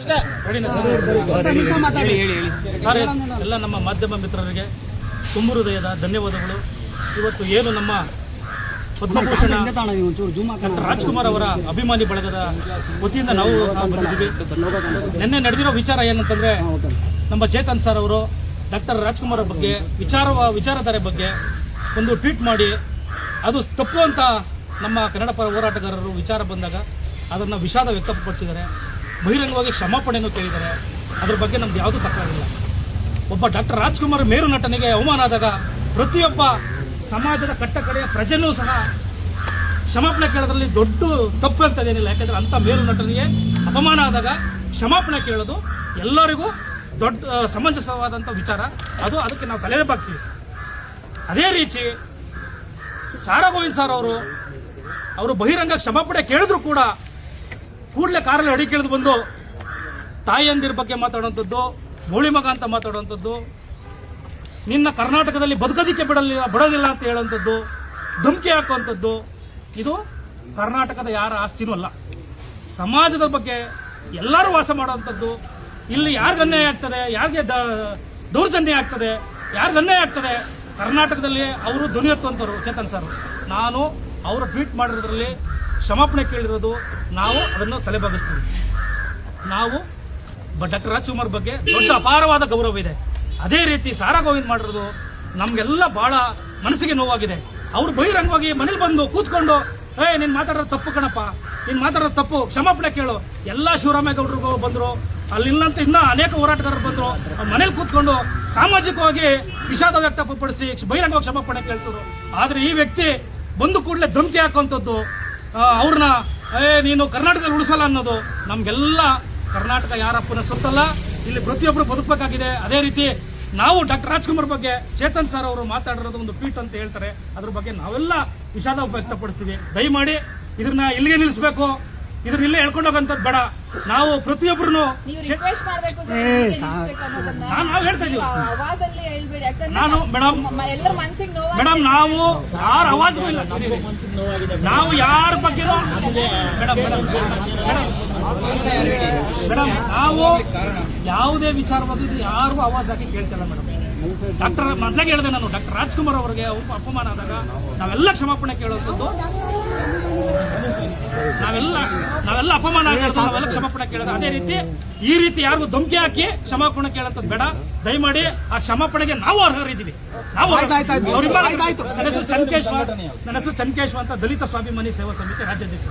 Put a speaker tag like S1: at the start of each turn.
S1: Sir, ಎಲ್ಲ ನಮ್ಮ ಮಾಧ್ಯಮ ಮಿತ್ರರಿಗೆ ತುಂಬ ಹೃದಯದ ಧನ್ಯವಾದಗಳು. ಇವತ್ತು ಏನು ನಮ್ಮ ಪದ್ಮಭೂಷಣ ಡಾಕ್ಟರ್ ರಾಜ್ಕುಮಾರ್ ಅವರ ಅಭಿಮಾನಿ ಬಳಗದ ವತಿಯಿಂದ ನಾವು ಸಹ ಬಂದಿದ್ದೀವಿ. ನಿನ್ನೆ ನಡೆದಿರೋ ವಿಚಾರ ಏನಂತಂದ್ರೆ, ನಮ್ಮ ಚೇತನ್ ಸರ್ ಅವರು ಡಾಕ್ಟರ್ ರಾಜ್ಕುಮಾರ್ ಬಗ್ಗೆ ವಿಚಾರಧಾರೆ ಬಗ್ಗೆ ಒಂದು ಟ್ವೀಟ್ ಮಾಡಿ ಅದು ತಪ್ಪು ಅಂತ ನಮ್ಮ ಕನ್ನಡ ಪರ ಹೋರಾಟಗಾರರು ವಿಚಾರ ಬಂದಾಗ ಅದನ್ನು ವಿಷಾದ ವ್ಯಕ್ತಪಡಿಸಿದ್ದಾರೆ. ಬಹಿರಂಗವಾಗಿ ಕ್ಷಮಾಪಣೆಯನ್ನು ಕೇಳಿದ್ದಾರೆ. ಅದ್ರ ಬಗ್ಗೆ ನಮ್ದು ಯಾವುದೂ ತಪ್ಪಾಗಿಲ್ಲ. ಒಬ್ಬ ಡಾಕ್ಟರ್ ರಾಜ್ಕುಮಾರ್ ಮೇರು ನಟನಿಗೆ ಅವಮಾನ ಆದಾಗ ಪ್ರತಿಯೊಬ್ಬ ಸಮಾಜದ ಕಟ್ಟಕಡೆಯ ಪ್ರಜೆನೂ ಸಹ ಕ್ಷಮಾಪಣೆ ಕೇಳೋದ್ರಲ್ಲಿ ದೊಡ್ಡ ತಪ್ಪು ಅಂತದೇನಿಲ್ಲ. ಯಾಕಂದ್ರೆ ಅಂಥ ಮೇರು ನಟನಿಗೆ ಅಪಮಾನ ಆದಾಗ ಕ್ಷಮಾಪಣೆ ಕೇಳೋದು ಎಲ್ಲರಿಗೂ ದೊಡ್ಡ ಸಮಂಜಸವಾದಂಥ ವಿಚಾರ. ಅದಕ್ಕೆ ನಾವು ತಲೆ ಬಾಗ್ತೀವಿ. ಅದೇ ರೀತಿ ಸಾರಾ ಗೋವಿಂದ್ ಸರ್ ಅವರು ಬಹಿರಂಗ ಕ್ಷಮಾಪಣೆ ಕೇಳಿದ್ರು ಕೂಡ ಕೂಡಲೇ ಕಾರಲ್ಲಿ ಅಡಿಕೆಳೆದು ಬಂದು ತಾಯಿಯಂದಿರ ಬಗ್ಗೆ ಮಾತಾಡುವಂಥದ್ದು, ಬೋಳಿ ಮಗ ಅಂತ ಮಾತಾಡುವಂಥದ್ದು, ನಿನ್ನ ಕರ್ನಾಟಕದಲ್ಲಿ ಬದುಕೋದಿಕ್ಕೆ ಬಿಡೋದಿಲ್ಲ ಅಂತ ಹೇಳುವಂಥದ್ದು, ಧಮಕಿ ಹಾಕುವಂಥದ್ದು, ಇದು ಕರ್ನಾಟಕದ ಯಾರ ಆಸ್ತಿನೂ ಅಲ್ಲ. ಸಮಾಜದ ಬಗ್ಗೆ ಎಲ್ಲರೂ ವಾಸ ಮಾಡುವಂಥದ್ದು. ಇಲ್ಲಿ ಯಾರಿಗೆ ಅನ್ಯಾಯ ಆಗ್ತದೆ, ಯಾರಿಗೆ ದೌರ್ಜನ್ಯ ಆಗ್ತದೆ, ಯಾರಿಗೆ ಅನ್ಯಾಯ ಆಗ್ತದೆ, ಕರ್ನಾಟಕದಲ್ಲಿ ಅವರು ಧ್ವನಿ ಎತ್ತುವಂಥವ್ರು ಚೇತನ್ ಸರ್. ನಾನು ಅವರು ಟ್ವೀಟ್ ಮಾಡಿರೋದ್ರಲ್ಲಿ ಕ್ಷಮಾಪಣೆ ಕೇಳಿರೋದು, ನಾವು ಅದನ್ನು ತಲೆಬಾಗಿಸ್ತೀವಿ. ನಾವು ಡಾಕ್ಟರ್ ರಾಜ್ಕುಮಾರ್ ಬಗ್ಗೆ ದೊಡ್ಡ ಅಪಾರವಾದ ಗೌರವ ಇದೆ. ಅದೇ ರೀತಿ ಸಾರಾ ಗೋವಿಂದ್ ಮಾಡಿರೋದು ನಮಗೆಲ್ಲ ಬಹಳ ಮನಸ್ಸಿಗೆ ನೋವಾಗಿದೆ. ಅವರು ಬಹಿರಂಗವಾಗಿ ಮನೇಲಿ ಬಂದು ಕೂತ್ಕೊಂಡು ನೀನು ಮಾತಾಡೋದು ತಪ್ಪು ಕಣಪ್ಪ, ನೀನು ಮಾತಾಡೋದು ತಪ್ಪು, ಕ್ಷಮಾಪಣೆ ಕೇಳು. ಎಲ್ಲ ಶಿವರಾಮೇಗೌಡರು ಬಂದರು, ಅಲ್ಲಿಲ್ಲಂತ ಇನ್ನೂ ಅನೇಕ ಹೋರಾಟಗಾರರು ಬಂದರು. ಮನೇಲಿ ಕೂತ್ಕೊಂಡು ಸಾಮಾಜಿಕವಾಗಿ ವಿಷಾದ ವ್ಯಕ್ತಪಡಿಸಿ ಬಹಿರಂಗವಾಗಿ ಕ್ಷಮಾಪಣೆ ಕೇಳಿಸೋರು. ಆದರೆ ಈ ವ್ಯಕ್ತಿ ಬಂದು ಕೂಡಲೇ ಧಮಕಿ ಹಾಕುವಂಥದ್ದು, ಅವ್ರನ್ನ ನೀನು ಕರ್ನಾಟಕದಲ್ಲಿ ಉಳಿಸಲ್ಲ ಅನ್ನೋದು, ನಮಗೆಲ್ಲ ಕರ್ನಾಟಕ ಯಾರಪ್ಪನ ಸೊತ್ತಲ್ಲ. ಇಲ್ಲಿ ಪ್ರತಿಯೊಬ್ಬರು ಬದುಕಬೇಕಾಗಿದೆ. ಅದೇ ರೀತಿ ನಾವು ಡಾಕ್ಟರ್ ರಾಜ್ಕುಮಾರ್ ಬಗ್ಗೆ ಚೇತನ್ ಸರ್ ಅವರು ಮಾತಾಡಿರೋದು ಒಂದು ಟ್ವೀಟ್ ಅಂತ ಹೇಳ್ತಾರೆ, ಅದ್ರ ಬಗ್ಗೆ ನಾವೆಲ್ಲ ವಿಷಾದ ವ್ಯಕ್ತಪಡಿಸ್ತೀವಿ. ದಯಮಾಡಿ ಇದನ್ನ ಇಲ್ಲಿಗೆ ನಿಲ್ಲಿಸಬೇಕು, ಇದನ್ನ ಇಲ್ಲೇ ಹೇಳ್ಕೊಂಡು ಹೋಗಂತದ್ದು ಬೇಡ. ನಾವು ಪ್ರತಿಯೊಬ್ಬರು ನಾವು ಹೇಳ್ತಾ ಇದೀವಿ. ನಾನು ಮೇಡಮ್ ನಾವು ಯಾರ ಅವಾಜ್ಗೂ ಇಲ್ಲ, ನಾವು ಯಾರ ಬಗ್ಗೆ ಮೇಡಮ್ ನಾವು ಯಾವುದೇ ವಿಚಾರವಾಗಿ ಯಾರಿಗೂ ಆವಾಜ್ ಹಾಕಿ ಕೇಳ್ತಿಲ್ಲ ಮೇಡಮ್. ಡಾಕ್ಟರ್ ಮೊದಲಾಗೆ ಹೇಳಿದೆ ನಾನು, ಡಾಕ್ಟರ್ ರಾಜ್ಕುಮಾರ್ ಅವರಿಗೆ ಅಪಮಾನ ಆದಾಗ ನಾವೆಲ್ಲ ಕ್ಷಮಾಪಣೆ ಕೇಳುವಂಥದ್ದು, ನಾವೆಲ್ಲ ಅಪಮಾನ ಆಗಿರೋದು, ನಾವೆಲ್ಲ ಕ್ಷಮಾಪಣೆ ಕೇಳೋದು. ಅದೇ ರೀತಿ ಈ ರೀತಿ ಯಾರಿಗೂ ಧಮಕಿ ಹಾಕಿ ಕ್ಷಮಾಪಣೆ ಕೇಳೋದು ಬೇಡ. ದಯಮಾಡಿ ಆ ಕ್ಷಮಾಪಣೆಗೆ ನಾವು ಅರ್ಹರಿದ್ದೀವಿ. ನನ್ನ ಹೆಸರು ಚನ್ಕೇಶ್ವ ಅಂತ, ದಲಿತ ಸ್ವಾಭಿಮಾನಿ ಸೇವಾ ಸಮಿತಿ ರಾಜ್ಯಾಧ್ಯಕ್ಷ.